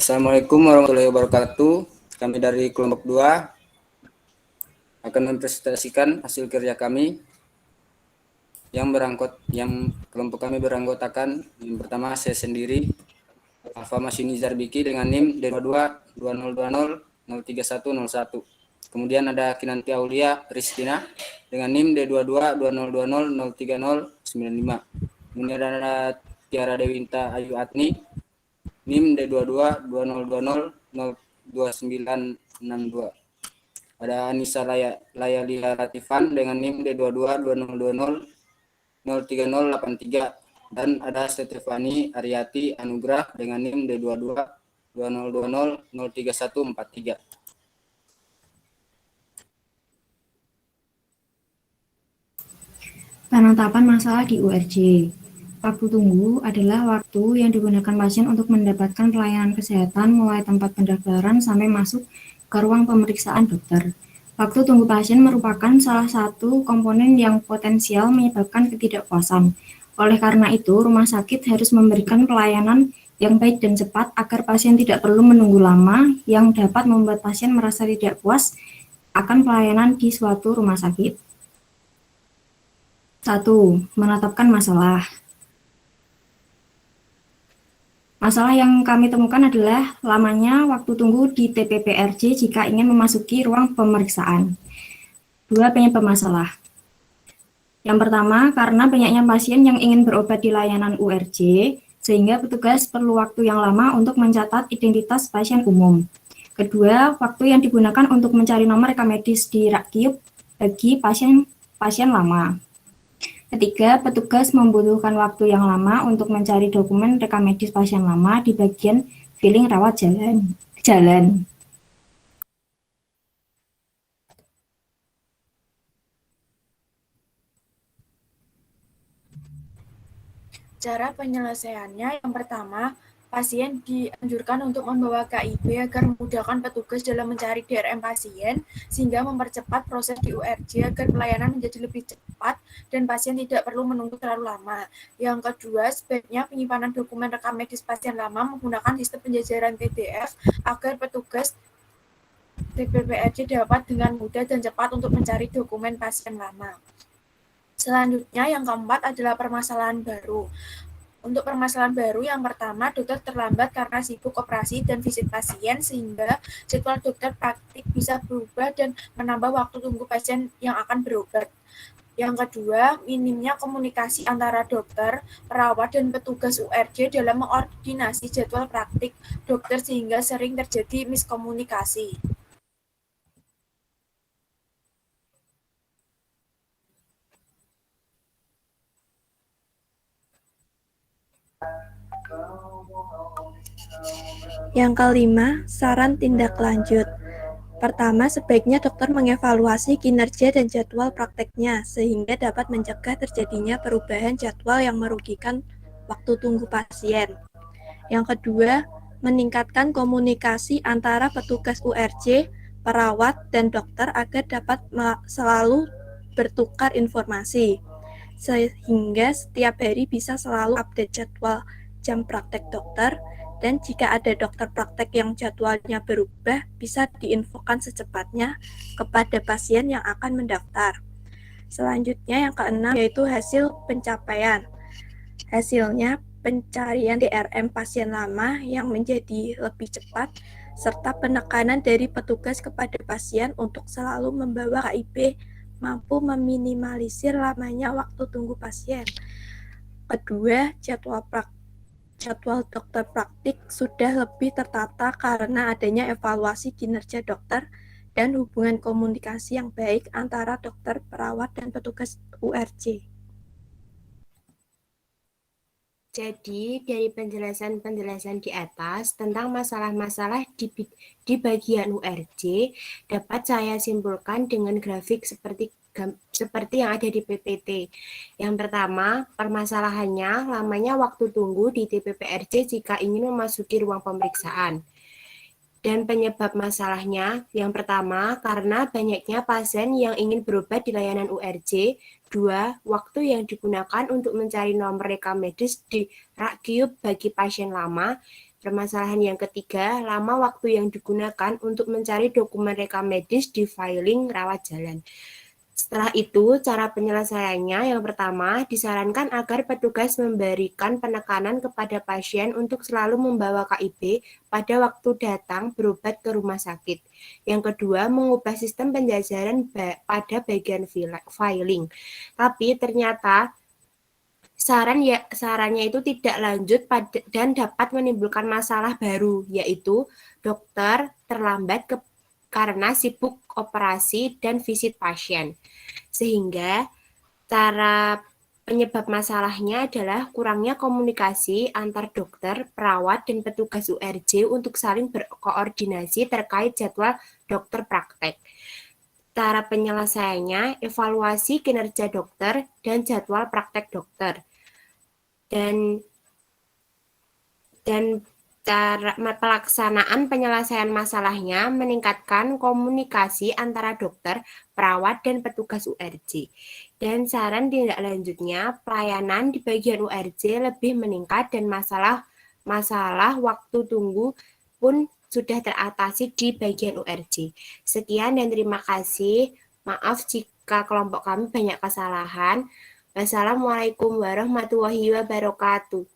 Assalamualaikum warahmatullahi wabarakatuh. Kami dari kelompok 2 akan mempresentasikan hasil kerja kami yang kelompok kami beranggotakan yang pertama saya sendiri, Alfa Masinizar Biki dengan NIM D22-2020-03101. Kemudian ada Kinanti Aulia Ristina dengan NIM D22-2020-03095. Kemudian ada Tiara Dewinta Ayu Atni NIM D22-2020-02962. Ada Anissa Layalia Latifan dengan NIM D22-2020-03083. Dan ada Stefani Ariati Anugrah dengan NIM D22-2020-03143. Penetapan masalah di URJ. Waktu tunggu adalah waktu yang digunakan pasien untuk mendapatkan pelayanan kesehatan mulai tempat pendaftaran sampai masuk ke ruang pemeriksaan dokter. Waktu tunggu pasien merupakan salah satu komponen yang potensial menyebabkan ketidakpuasan. Oleh karena itu, rumah sakit harus memberikan pelayanan yang baik dan cepat agar pasien tidak perlu menunggu lama yang dapat membuat pasien merasa tidak puas akan pelayanan di suatu rumah sakit. 1. Menetapkan masalah. Masalah yang kami temukan adalah lamanya waktu tunggu di TPPRJ jika ingin memasuki ruang pemeriksaan. 2. Penyebab masalah. Yang pertama, karena banyaknya pasien yang ingin berobat di layanan URJ, sehingga petugas perlu waktu yang lama untuk mencatat identitas pasien umum. Kedua, waktu yang digunakan untuk mencari nomor rekam medis di Raktiup bagi pasien lama. Ketiga, petugas membutuhkan waktu yang lama untuk mencari dokumen rekam medis pasien lama di bagian filling rawat jalan. Cara penyelesaiannya yang pertama, pasien dianjurkan untuk membawa KIP agar memudahkan petugas dalam mencari DRM pasien sehingga mempercepat proses di URJ agar pelayanan menjadi lebih cepat dan pasien tidak perlu menunggu terlalu lama. Yang kedua, sebaiknya penyimpanan dokumen rekam medis pasien lama menggunakan sistem penjajaran PDF agar petugas TPPRJ dapat dengan mudah dan cepat untuk mencari dokumen pasien lama. Selanjutnya, yang keempat adalah permasalahan baru. Untuk permasalahan baru, yang pertama, dokter terlambat karena sibuk operasi dan visit pasien, sehingga jadwal dokter praktik bisa berubah dan menambah waktu tunggu pasien yang akan berobat. Yang kedua, minimnya komunikasi antara dokter, perawat, dan petugas URJ dalam mengkoordinasi jadwal praktik dokter sehingga sering terjadi miskomunikasi. Yang kelima, saran tindak lanjut. Pertama, sebaiknya dokter mengevaluasi kinerja dan jadwal prakteknya sehingga dapat mencegah terjadinya perubahan jadwal yang merugikan waktu tunggu pasien. Yang kedua, meningkatkan komunikasi antara petugas URJ, perawat, dan dokter agar dapat selalu bertukar informasi sehingga setiap hari bisa selalu update jadwal jam praktek dokter. Dan jika ada dokter praktek yang jadwalnya berubah, bisa diinfokan secepatnya kepada pasien yang akan mendaftar. Selanjutnya yang keenam yaitu hasil pencapaian. Hasilnya pencarian DRM pasien lama yang menjadi lebih cepat, serta penekanan dari petugas kepada pasien untuk selalu membawa KIP mampu meminimalisir lamanya waktu tunggu pasien. Kedua, jadwal dokter praktik sudah lebih tertata karena adanya evaluasi kinerja dokter dan hubungan komunikasi yang baik antara dokter, perawat, dan petugas URJ. Jadi, dari penjelasan-penjelasan di atas tentang masalah-masalah di bagian URJ dapat saya simpulkan dengan grafik seperti yang ada di PPT. Yang pertama, permasalahannya lamanya waktu tunggu di TPPRJ jika ingin memasuki ruang pemeriksaan. Dan penyebab masalahnya, yang pertama, karena banyaknya pasien yang ingin berobat di layanan URJ. 2. Waktu yang digunakan untuk mencari nomor rekam medis di Raktiup bagi pasien lama. Permasalahan yang ketiga, lama waktu yang digunakan untuk mencari dokumen rekam medis di filing rawat jalan. Setelah itu, cara penyelesaiannya yang pertama, disarankan agar petugas memberikan penekanan kepada pasien untuk selalu membawa KIP pada waktu datang berobat ke rumah sakit. Yang kedua, mengubah sistem penjajaran pada bagian filing. Tapi ternyata sarannya itu tidak lanjut dan dapat menimbulkan masalah baru, yaitu dokter terlambat karena sibuk operasi dan visit pasien. Sehingga penyebab masalahnya adalah kurangnya komunikasi antar dokter, perawat, dan petugas URJ untuk saling berkoordinasi terkait jadwal dokter praktek. Cara penyelesaiannya, evaluasi kinerja dokter dan jadwal praktek dokter. Dan cara pelaksanaan penyelesaian masalahnya meningkatkan komunikasi antara dokter, perawat, dan petugas URJ. Dan saran tindak lanjutnya, pelayanan di bagian URJ lebih meningkat dan masalah waktu tunggu pun sudah teratasi di bagian URJ. Sekian dan terima kasih. Maaf jika kelompok kami banyak kesalahan. Wassalamualaikum warahmatullahi wabarakatuh.